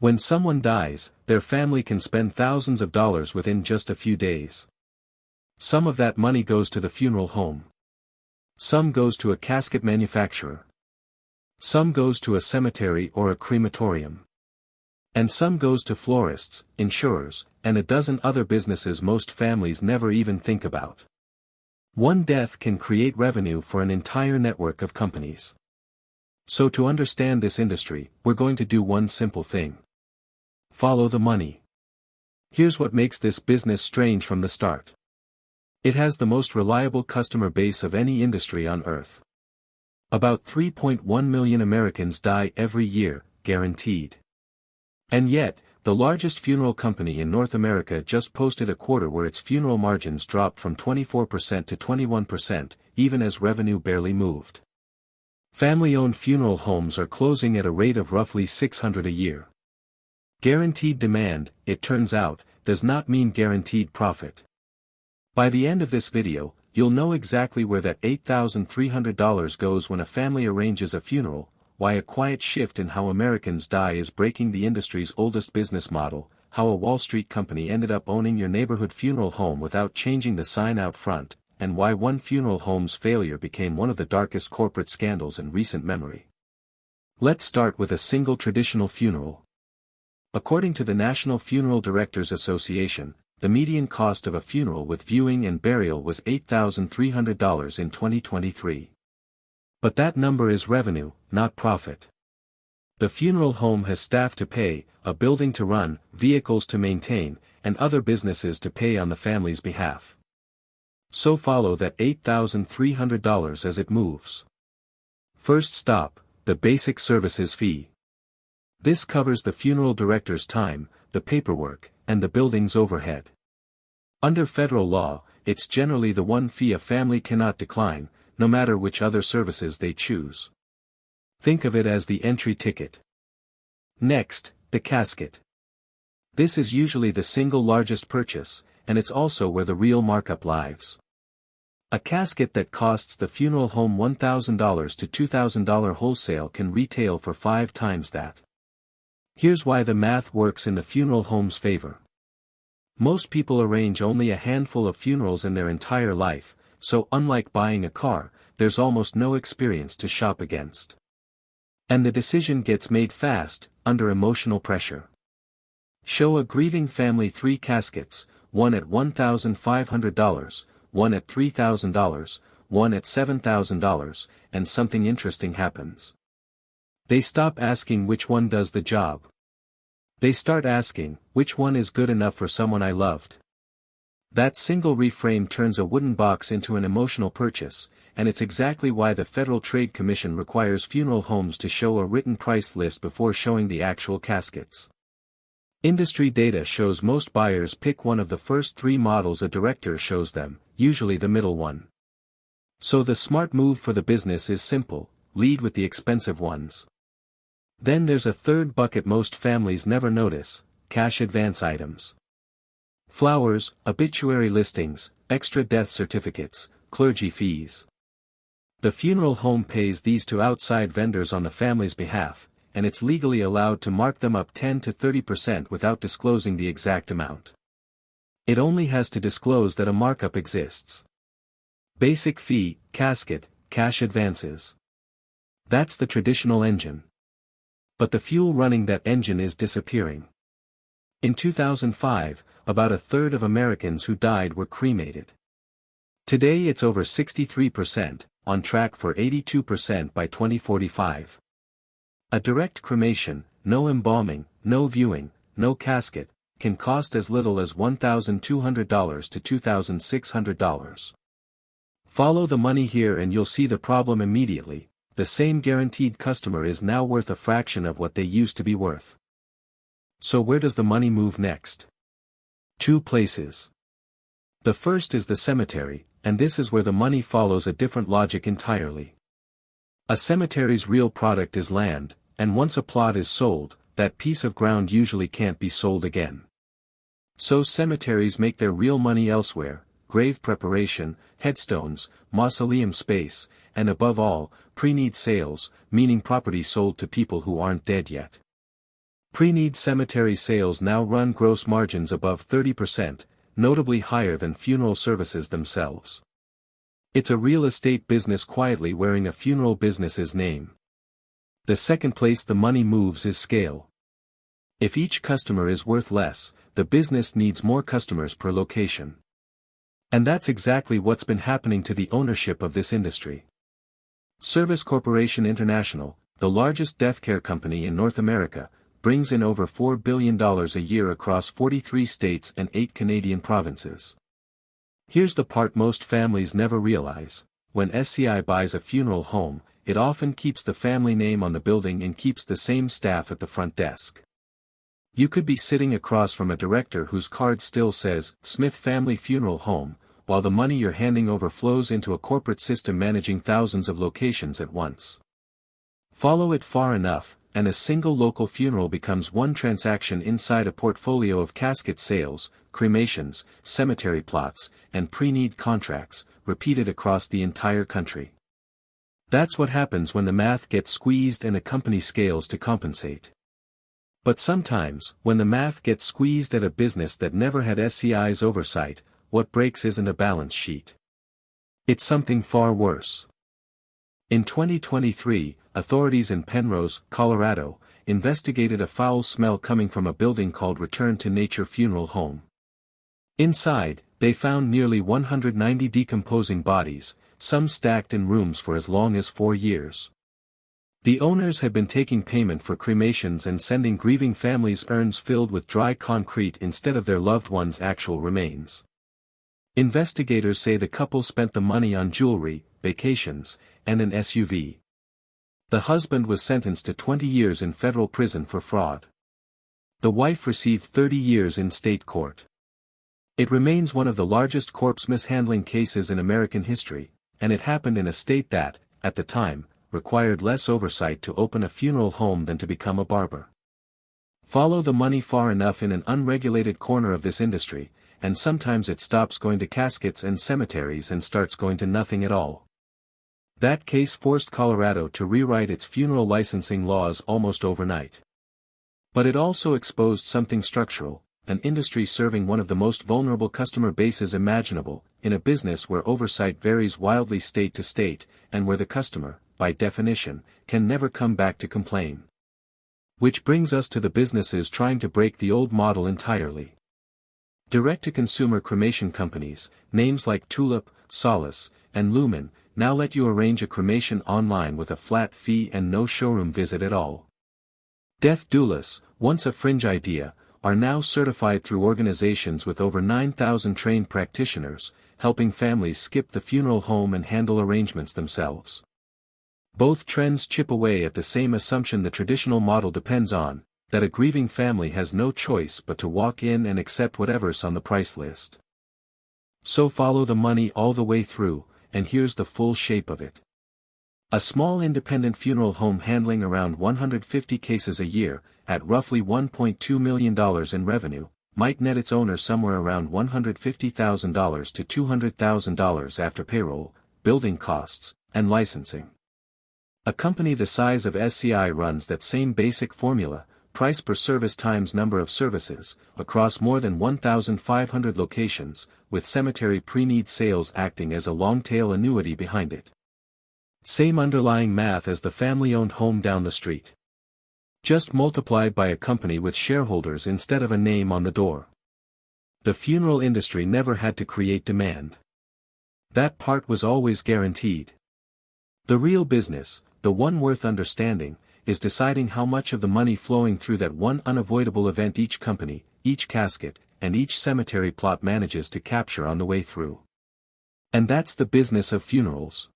When someone dies, their family can spend thousands of dollars within just a few days. Some of that money goes to the funeral home. Some goes to a casket manufacturer. Some goes to a cemetery or a crematorium. And some goes to florists, insurers, and a dozen other businesses most families never even think about. One death can create revenue for an entire network of companies. So to understand this industry, we're going to do one simple thing. Follow the money. Here's what makes this business strange from the start. It has the most reliable customer base of any industry on Earth. About 3.1 million Americans die every year, guaranteed. And yet, the largest funeral company in North America just posted a quarter where its funeral margins dropped from 24% to 21%, even as revenue barely moved. Family-owned funeral homes are closing at a rate of roughly 600 a year. Guaranteed demand, it turns out, does not mean guaranteed profit. By the end of this video, you'll know exactly where that $8,300 goes when a family arranges a funeral, why a quiet shift in how Americans die is breaking the industry's oldest business model, how a Wall Street company ended up owning your neighborhood funeral home without changing the sign out front, and why one funeral home's failure became one of the darkest corporate scandals in recent memory. Let's start with a single traditional funeral. According to the National Funeral Directors Association, the median cost of a funeral with viewing and burial was $8,300 in 2023. But that number is revenue, not profit. The funeral home has staff to pay, a building to run, vehicles to maintain, and other businesses to pay on the family's behalf. So follow that $8,300 as it moves. First stop, the basic services fee. This covers the funeral director's time, the paperwork, and the building's overhead. Under federal law, it's generally the one fee a family cannot decline, no matter which other services they choose. Think of it as the entry ticket. Next, the casket. This is usually the single largest purchase, and it's also where the real markup lies. A casket that costs the funeral home $1,000 to $2,000 wholesale can retail for 5 times that. Here's why the math works in the funeral home's favor. Most people arrange only a handful of funerals in their entire life, so unlike buying a car, there's almost no experience to shop against. And the decision gets made fast, under emotional pressure. Show a grieving family 3 caskets, one at $1,500, one at $3,000, one at $7,000, and something interesting happens. They stop asking which one does the job. They start asking, which one is good enough for someone I loved? That single reframe turns a wooden box into an emotional purchase, and it's exactly why the Federal Trade Commission requires funeral homes to show a written price list before showing the actual caskets. Industry data shows most buyers pick one of the first 3 models a director shows them, usually the middle one. So the smart move for the business is simple, lead with the expensive ones. Then there's a third bucket most families never notice, cash advance items. Flowers, obituary listings, extra death certificates, clergy fees. The funeral home pays these to outside vendors on the family's behalf, and it's legally allowed to mark them up 10 to 30% without disclosing the exact amount. It only has to disclose that a markup exists. Basic fee, casket, cash advances. That's the traditional engine. But the fuel running that engine is disappearing. In 2005, about a third of Americans who died were cremated. Today it's over 63%, on track for 82% by 2045. A direct cremation, no embalming, no viewing, no casket, can cost as little as $1,200 to $2,600. Follow the money here and you'll see the problem immediately. The same guaranteed customer is now worth a fraction of what they used to be worth. So where does the money move next? 2 places. The first is the cemetery, and this is where the money follows a different logic entirely. A cemetery's real product is land, and once a plot is sold, that piece of ground usually can't be sold again. So cemeteries make their real money elsewhere, grave preparation, headstones, mausoleum space, and above all, pre-need sales, meaning property sold to people who aren't dead yet. Pre-need cemetery sales now run gross margins above 30%, notably higher than funeral services themselves. It's a real estate business quietly wearing a funeral business's name. The second place the money moves is scale. If each customer is worth less, the business needs more customers per location. And that's exactly what's been happening to the ownership of this industry. Service Corporation International, the largest death care company in North America, brings in over $4 billion a year across 43 states and 8 Canadian provinces. Here's the part most families never realize: when SCI buys a funeral home, it often keeps the family name on the building and keeps the same staff at the front desk. You could be sitting across from a director whose card still says Smith Family Funeral Home, while the money you're handing over flows into a corporate system managing thousands of locations at once. Follow it far enough, and a single local funeral becomes one transaction inside a portfolio of casket sales, cremations, cemetery plots, and pre-need contracts, repeated across the entire country. That's what happens when the math gets squeezed and a company scales to compensate. But sometimes, when the math gets squeezed at a business that never had SCI's oversight, what breaks isn't a balance sheet. It's something far worse. In 2023, authorities in Penrose, Colorado, investigated a foul smell coming from a building called Return to Nature Funeral Home. Inside, they found nearly 190 decomposing bodies, some stacked in rooms for as long as 4 years. The owners had been taking payment for cremations and sending grieving families urns filled with dry concrete instead of their loved ones' actual remains. Investigators say the couple spent the money on jewelry, vacations, and an SUV. The husband was sentenced to 20 years in federal prison for fraud. The wife received 30 years in state court. It remains one of the largest corpse mishandling cases in American history, and it happened in a state that, at the time, required less oversight to open a funeral home than to become a barber. Follow the money far enough in an unregulated corner of this industry, and sometimes it stops going to caskets and cemeteries and starts going to nothing at all. That case forced Colorado to rewrite its funeral licensing laws almost overnight. But it also exposed something structural, an industry serving one of the most vulnerable customer bases imaginable, in a business where oversight varies wildly state to state, and where the customer, by definition, can never come back to complain. Which brings us to the businesses trying to break the old model entirely. Direct-to-consumer cremation companies, names like Tulip, Solace, and Lumen, now let you arrange a cremation online with a flat fee and no showroom visit at all. Death doulas, once a fringe idea, are now certified through organizations with over 9,000 trained practitioners, helping families skip the funeral home and handle arrangements themselves. Both trends chip away at the same assumption the traditional model depends on, that a grieving family has no choice but to walk in and accept whatever's on the price list. So follow the money all the way through, and here's the full shape of it. A small independent funeral home handling around 150 cases a year, at roughly $1.2 million in revenue, might net its owner somewhere around $150,000 to $200,000 after payroll, building costs, and licensing. A company the size of SCI runs that same basic formula, price per service times number of services, across more than 1,500 locations, with cemetery pre-need sales acting as a long-tail annuity behind it. Same underlying math as the family-owned home down the street. Just multiplied by a company with shareholders instead of a name on the door. The funeral industry never had to create demand. That part was always guaranteed. The real business, the one worth understanding, is deciding how much of the money flowing through that one unavoidable event each company, each casket, and each cemetery plot manages to capture on the way through. And that's the business of funerals.